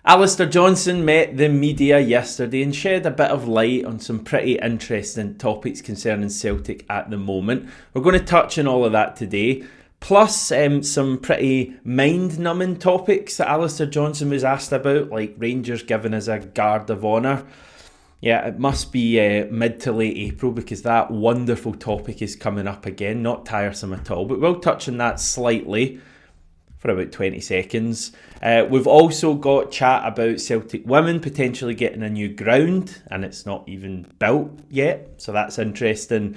Alistair Johnston met the media yesterday and shed a bit of light on some pretty interesting topics concerning Celtic at the moment. We're going to touch on all of that today, plus some pretty mind-numbing topics that Alistair Johnston was asked about, like Rangers giving us a guard of honour. Yeah, it must be mid to late April because that wonderful topic is coming up again. Not tiresome at all, but we'll touch on that slightly for about 20 seconds. We've also got chat about Celtic Women potentially getting a new ground, and it's not even built yet, so that's interesting.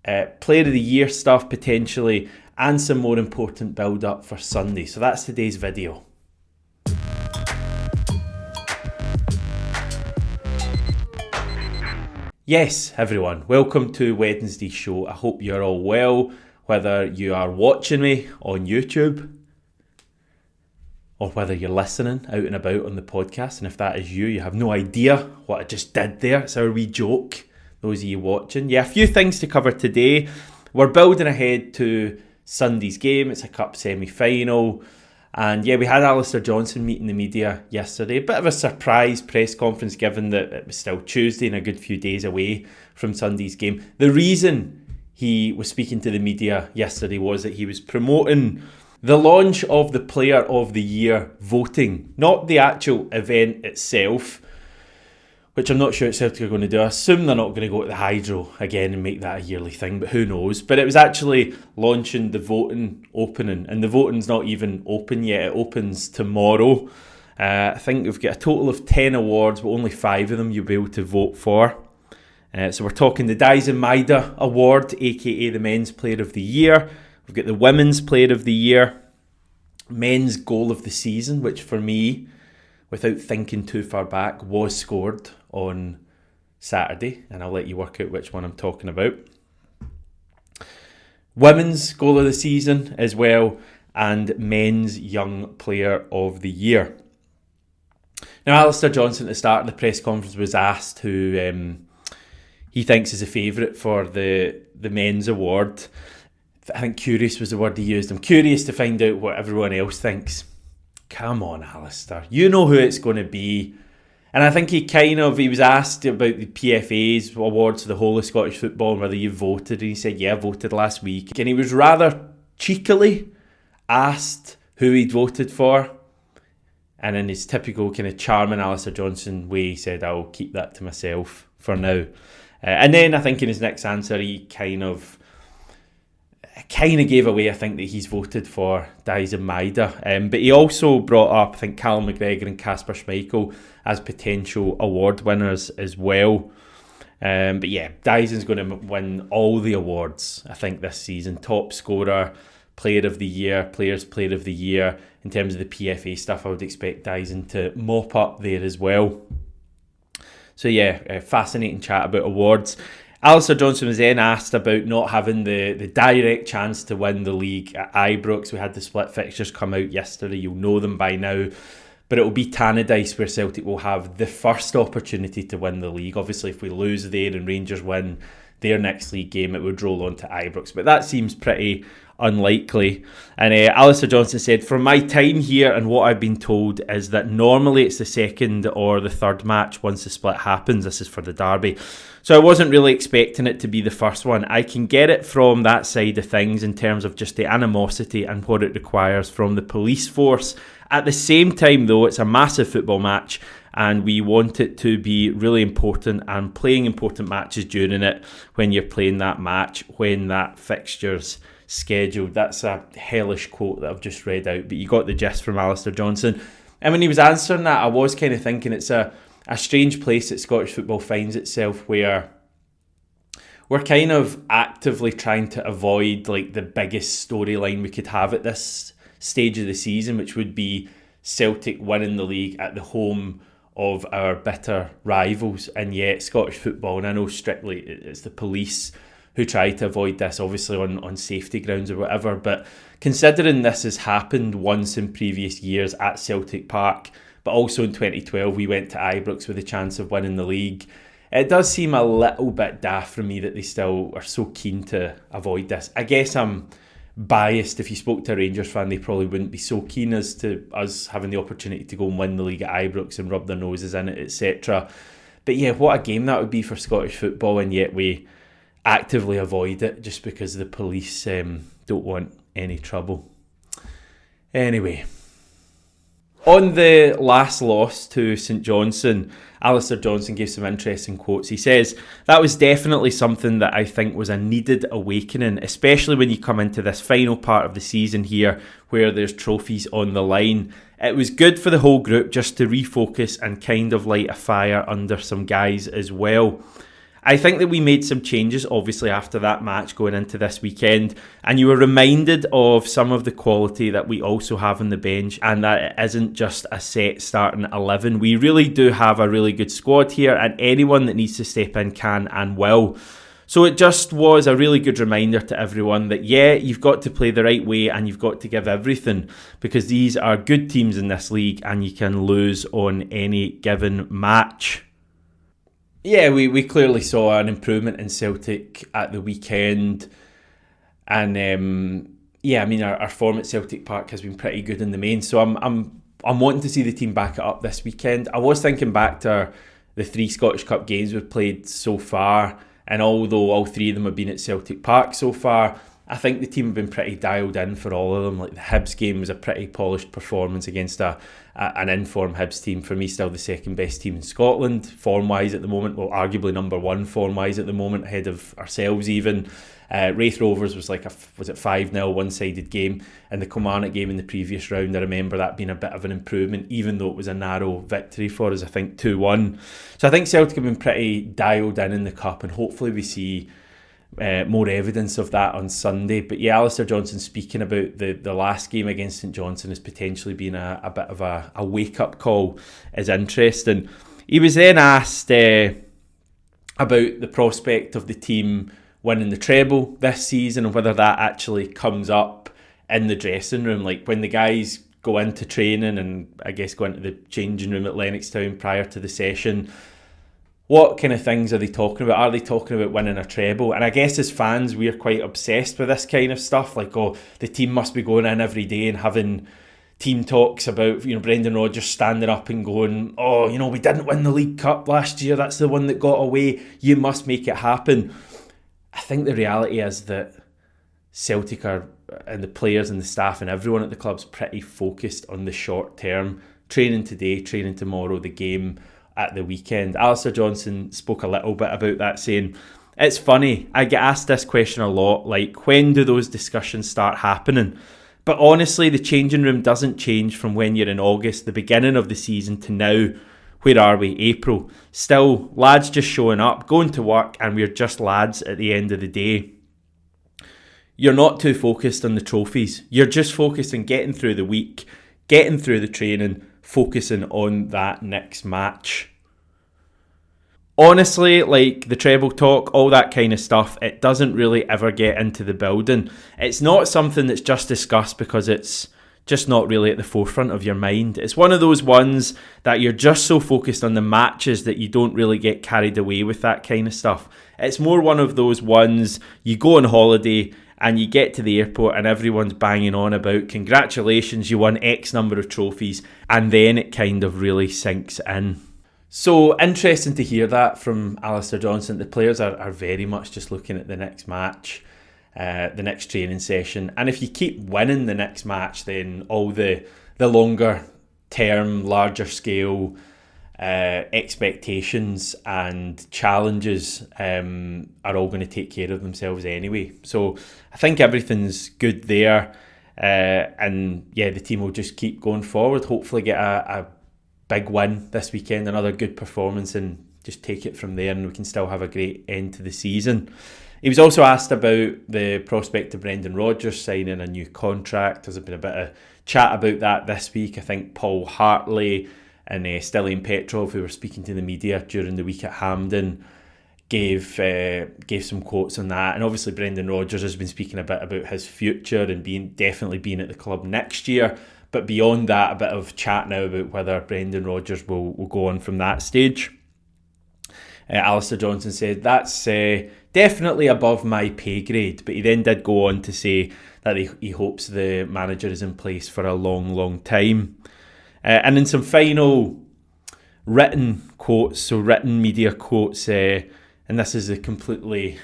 Player of the Year stuff potentially, and some more important build-up for Sunday. So that's today's video. Yes, everyone, welcome to Wednesday's show. I hope you're all well, whether you are watching me on YouTube or whether you're listening out and about on the podcast. And if that is you, you have no idea what I just did there. It's our wee joke, those of you watching. Yeah, a few things to cover today. We're building ahead to Sunday's game. It's a cup semi-final. And yeah, we had Alistair Johnston meeting the media yesterday. A bit of a surprise press conference given that it was still Tuesday and a good few days away from Sunday's game. The reason he was speaking to the media yesterday was that he was promoting the launch of the Player of the Year voting, not the actual event itself, which I'm not sure what Celtic are going to do. I assume they're not going to go to the Hydro again and make that a yearly thing, but who knows. But it was actually launching the voting opening, and the voting's not even open yet. It opens tomorrow. I think we've got a total of 10 awards, but only 5 of them you'll be able to vote for. So we're talking the Dyson Maida Award, aka the Men's Player of the Year. We've got the Women's Player of the Year, Men's Goal of the Season, which for me, without thinking too far back, was scored on Saturday, and I'll let you work out which one I'm talking about. Women's Goal of the Season as well, and Men's Young Player of the Year. Now, Alistair Johnston at the start of the press conference was asked who he thinks is a favourite for the men's award. I think curious was the word he used. I'm curious to find out what everyone else thinks. Come on, Alistair. You know who it's going to be. And I think he was asked about the PFA's awards for the whole of Scottish football and whether you voted. And he said, yeah, I voted last week. And he was rather cheekily asked who he'd voted for. And in his typical kind of charming Alistair Johnston way, he said, I'll keep that to myself for now. And then I think in his next answer, he kind of gave away, I think, that he's voted for Dyson Maida. But he also brought up, I think, Callum McGregor and Kasper Schmeichel as potential award winners as well. But yeah, Dyson's going to win all the awards, I think, this season. Top scorer, Player of the Year, Players Player of the Year. In terms of the PFA stuff, I would expect Dyson to mop up there as well. So yeah, fascinating chat about awards. Alistair Johnston was then asked about not having the direct chance to win the league at Ibrox. We had the split fixtures come out yesterday. You'll know them by now. But it will be Tannadice where Celtic will have the first opportunity to win the league. Obviously, if we lose there and Rangers win their next league game, it would roll on to Ibrox. But that seems pretty unlikely. And Alistair Johnston said, from my time here and what I've been told is that normally it's the second or the third match once the split happens. This is for the derby. So I wasn't really expecting it to be the first one. I can get it from that side of things in terms of just the animosity and what it requires from the police force. At the same time, though, it's a massive football match and we want it to be really important and playing important matches during it when you're playing that match, when that fixture's scheduled. That's a hellish quote that I've just read out, but you got the gist from Alistair Johnston. And when he was answering that, I was kind of thinking it's a strange place that Scottish football finds itself where we're kind of actively trying to avoid like the biggest storyline we could have at this stage of the season, which would be Celtic winning the league at the home of our bitter rivals. And yet Scottish football, and I know strictly it's the police who try to avoid this, obviously on safety grounds or whatever, but considering this has happened once in previous years at Celtic Park, but also in 2012 we went to Ibrox with a chance of winning the league, it does seem a little bit daft for me that they still are so keen to avoid this. I guess I'm biased. If you spoke to a Rangers fan, they probably wouldn't be so keen as to us having the opportunity to go and win the league at Ibrox and rub their noses in it, etc. But yeah, what a game that would be for Scottish football, and yet we actively avoid it just because the police don't want any trouble. Anyway, on the last loss to St Johnstone, Alistair Johnston gave some interesting quotes. He says, "That was definitely something that I think was a needed awakening, especially when you come into this final part of the season here where there's trophies on the line. It was good for the whole group just to refocus and kind of light a fire under some guys as well." I think that we made some changes, obviously, after that match going into this weekend, and you were reminded of some of the quality that we also have on the bench, and that it isn't just a set starting 11. We really do have a really good squad here, and anyone that needs to step in can and will. So it just was a really good reminder to everyone that, yeah, you've got to play the right way and you've got to give everything, because these are good teams in this league and you can lose on any given match. Yeah, we clearly saw an improvement in Celtic at the weekend, and our form at Celtic Park has been pretty good in the main. So I'm wanting to see the team back it up this weekend. I was thinking back to the 3 Scottish Cup games we've played so far, and although all 3 of them have been at Celtic Park so far, I think the team have been pretty dialed in for all of them. Like the Hibs game was a pretty polished performance against an in-form Hibs team. For me, still the second best team in Scotland, form-wise at the moment. Well, arguably number 1 form-wise at the moment, ahead of ourselves even. Wraith Rovers was like was it 5-0 one-sided game, and the Kilmarnock game in the previous round, I remember that being a bit of an improvement, even though it was a narrow victory for us, I think 2-1. So I think Celtic have been pretty dialed in the Cup, and hopefully we see more evidence of that on Sunday. But yeah, Alistair Johnston speaking about the last game against St Johnstone as potentially being a bit of a wake-up call is interesting. He was then asked about the prospect of the team winning the treble this season and whether that actually comes up in the dressing room, like when the guys go into training and I guess go into the changing room at Lennoxtown prior to the session. What kind of things are they talking about? Are they talking about winning a treble? And I guess as fans, we're quite obsessed with this kind of stuff. Like, oh, the team must be going in every day and having team talks about, Brendan Rodgers standing up and going, oh, we didn't win the League Cup last year. That's the one that got away. You must make it happen. I think the reality is that Celtic are, and the players and the staff and everyone at the club's pretty focused on the short term. Training today, training tomorrow, the game at the weekend. Alistair Johnston spoke a little bit about that, saying, "It's funny, I get asked this question a lot, like when do those discussions start happening? But honestly, the changing room doesn't change from when you're in August, the beginning of the season, to now. Where are we? April. Still, lads just showing up, going to work, and we're just lads at the end of the day. You're not too focused on the trophies. You're just focused on getting through the week, getting through the training, focusing on that next match." Honestly, like the treble talk, all that kind of stuff, it doesn't really ever get into the building. It's not something that's just discussed because it's just not really at the forefront of your mind. It's one of those ones that you're just so focused on the matches that you don't really get carried away with that kind of stuff. It's more one of those ones, you go on holiday and you get to the airport and everyone's banging on about, congratulations, you won X number of trophies, and then it kind of really sinks in. So interesting to hear that from Alistair Johnston. The players are very much just looking at the next match, the next training session, and if you keep winning the next match, then all the longer term, larger scale expectations and challenges are all going to take care of themselves anyway. So I think everything's good there, and yeah, the team will just keep going forward, hopefully get a big win this weekend, another good performance, and just take it from there, and we can still have a great end to the season. He was also asked about the prospect of Brendan Rodgers signing a new contract. There's been a bit of chat about that this week. I think Paul Hartley and Stilian Petrov, who were speaking to the media during the week at Hampden, gave some quotes on that. And obviously Brendan Rodgers has been speaking a bit about his future and definitely being at the club next year. But beyond that, a bit of chat now about whether Brendan Rodgers will go on from that stage. Alistair Johnston said, "That's definitely above my pay grade. But he then did go on to say that he hopes the manager is in place for a long, long time. And in some final written quotes, so written media quotes, and this is the completely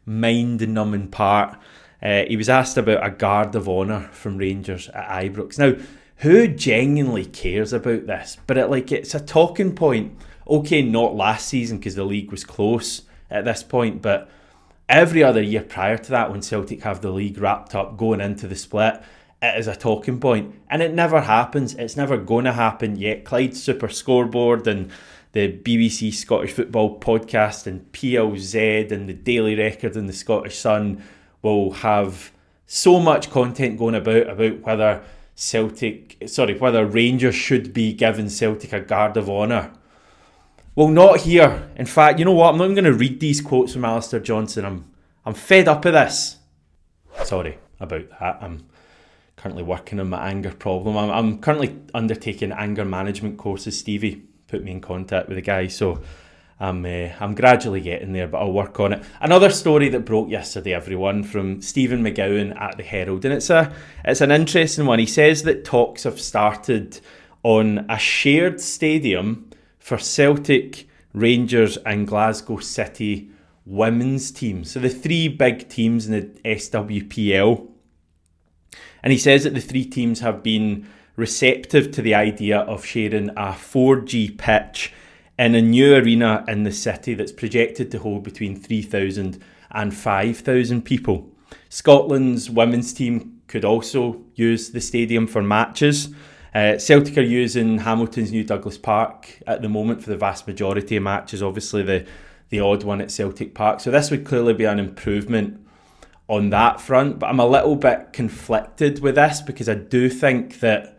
mind-numbing part, he was asked about a guard of honour from Rangers at Ibrox. Now, who genuinely cares about this? But it's a talking point. Okay, not last season because the league was close at this point, but every other year prior to that, when Celtic have the league wrapped up going into the split, it is a talking point. And it never happens. It's never going to happen yet. Clyde's Super Scoreboard and the BBC Scottish Football Podcast and PLZ and the Daily Record and the Scottish Sun will have so much content going about whether whether Rangers should be giving Celtic a guard of honour. Well, not here. In fact, you know what? I'm not even going to read these quotes from Alistair Johnston. I'm fed up of this. Sorry about that. I'm currently working on my anger problem. I'm currently undertaking anger management courses. Stevie put me in contact with the guy, so I'm gradually getting there, but I'll work on it. Another story that broke yesterday, everyone, from Stephen McGowan at the Herald, and it's an interesting one. He says that talks have started on a shared stadium for Celtic, Rangers and Glasgow City women's teams. So the three big teams in the SWPL. And he says that the three teams have been receptive to the idea of sharing a 4G pitch in a new arena in the city that's projected to hold between 3,000 and 5,000 people. Scotland's women's team could also use the stadium for matches. Celtic are using Hamilton's new Douglas Park at the moment for the vast majority of matches, obviously the odd one at Celtic Park. So this would clearly be an improvement on that front, but I'm a little bit conflicted with this because I do think that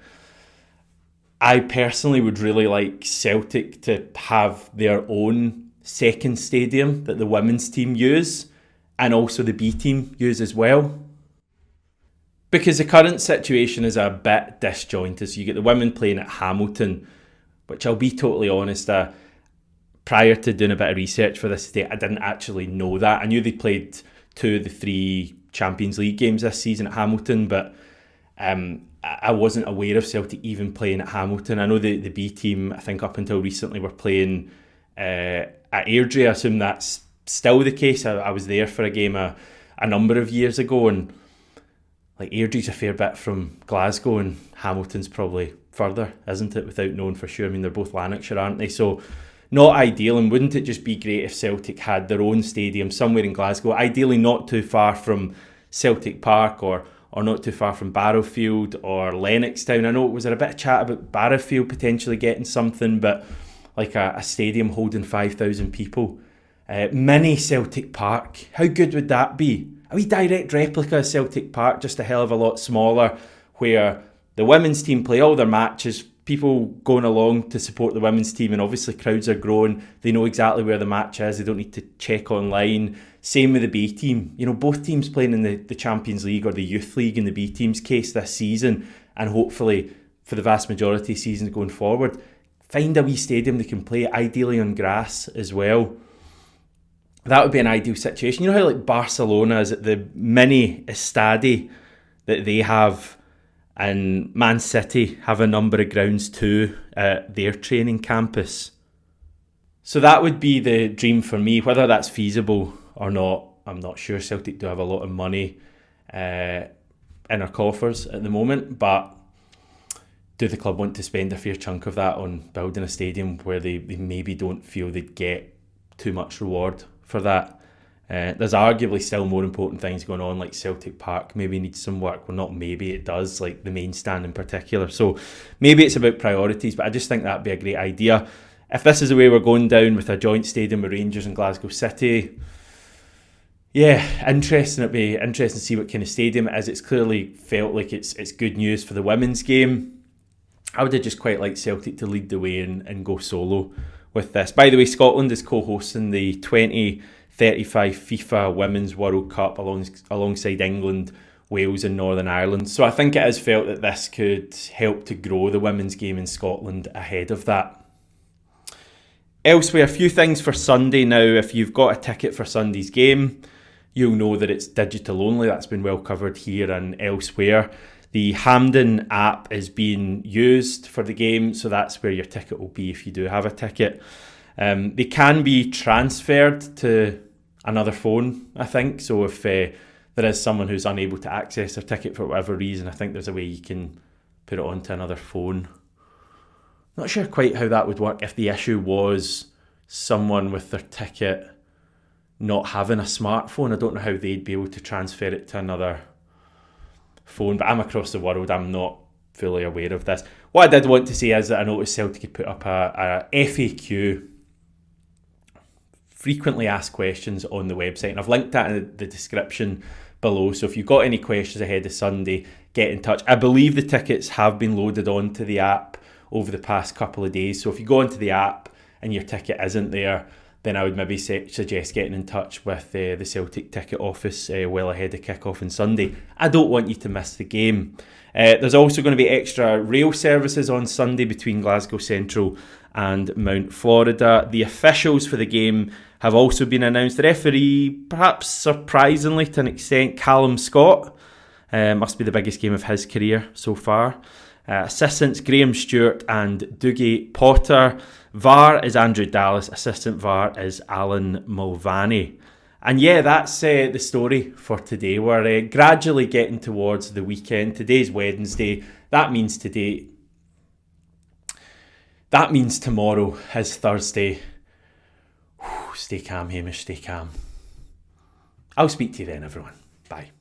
I personally would really like Celtic to have their own second stadium that the women's team use and also the B team use as well. Because the current situation is a bit disjointed. So you get the women playing at Hamilton, which I'll be totally honest, prior to doing a bit of research for this today, I didn't actually know that. I knew they played 2 of the 3 Champions League games this season at Hamilton, but I wasn't aware of Celtic even playing at Hamilton. I know the B team, I think up until recently, were playing at Airdrie. I assume that's still the case. I was there for a game a number of years ago, and Airdrie's a fair bit from Glasgow, and Hamilton's probably further, isn't it, without knowing for sure. I mean, they're both Lanarkshire, aren't they? So not ideal, and wouldn't it just be great if Celtic had their own stadium somewhere in Glasgow, ideally not too far from Celtic Park or not too far from Barrowfield or Lennoxtown. I know was there a bit of chat about Barrowfield potentially getting something, but a stadium holding 5,000 people. Mini Celtic Park, how good would that be? A wee direct replica of Celtic Park, just a hell of a lot smaller, where the women's team play all their matches, people going along to support the women's team, and obviously crowds are growing. They know exactly where the match is. They don't need to check online. Same with the B team. You know, both teams playing in the Champions League or the Youth League in the B team's case this season, and hopefully for the vast majority of seasons going forward, find a wee stadium they can play, ideally on grass as well. That would be an ideal situation. You know how Barcelona is at the mini Estadi that they have, and Man City have a number of grounds too at their training campus. So that would be the dream for me. Whether that's feasible or not, I'm not sure. Celtic do have a lot of money in our coffers at the moment, but do the club want to spend a fair chunk of that on building a stadium where they maybe don't feel they'd get too much reward for that? There's arguably still more important things going on, like Celtic Park maybe needs some work. Well, not maybe, it does, like the main stand in particular. So maybe it's about priorities, but I just think that'd be a great idea. If this is the way we're going down with a joint stadium with Rangers and Glasgow City, yeah, interesting. It'd be interesting to see what kind of stadium it is. It's clearly felt like it's good news for the women's game. I would have just quite liked Celtic to lead the way and go solo with this. By the way, Scotland is co-hosting the 2035 FIFA Women's World Cup alongside England, Wales and Northern Ireland. So I think it is felt that this could help to grow the women's game in Scotland ahead of that. Elsewhere, a few things for Sunday now. If you've got a ticket for Sunday's game, you'll know that it's digital only. That's been well covered here and elsewhere. The Hampden app is being used for the game, so that's where your ticket will be if you do have a ticket. They can be transferred to another phone, I think. So if there is someone who's unable to access their ticket for whatever reason, I think there's a way you can put it onto another phone. Not sure quite how that would work if the issue was someone with their ticket not having a smartphone. I don't know how they'd be able to transfer it to another phone, but I'm across the world, I'm not fully aware of this. What I did want to say is that I noticed Celtic had put up a FAQ, frequently asked questions, on the website, and I've linked that in the description below. So if you've got any questions ahead of Sunday, get in touch. I believe the tickets have been loaded onto the app over the past couple of days, so if you go onto the app and your ticket isn't there, then I would maybe suggest getting in touch with the Celtic ticket office well ahead of kick-off on Sunday. I don't want you to miss the game. There's also going to be extra rail services on Sunday between Glasgow Central and Mount Florida. The officials for the game have also been announced. The referee, perhaps surprisingly to an extent, Callum Scott. Must be the biggest game of his career so far. Assistants Graham Stewart and Dougie Potter. VAR is Andrew Dallas. Assistant VAR is Alan Mulvaney. And yeah, that's the story for today. We're gradually getting towards the weekend. Today's Wednesday. That means today. That means tomorrow is Thursday. Stay calm, Hamish. Stay calm. I'll speak to you then, everyone. Bye.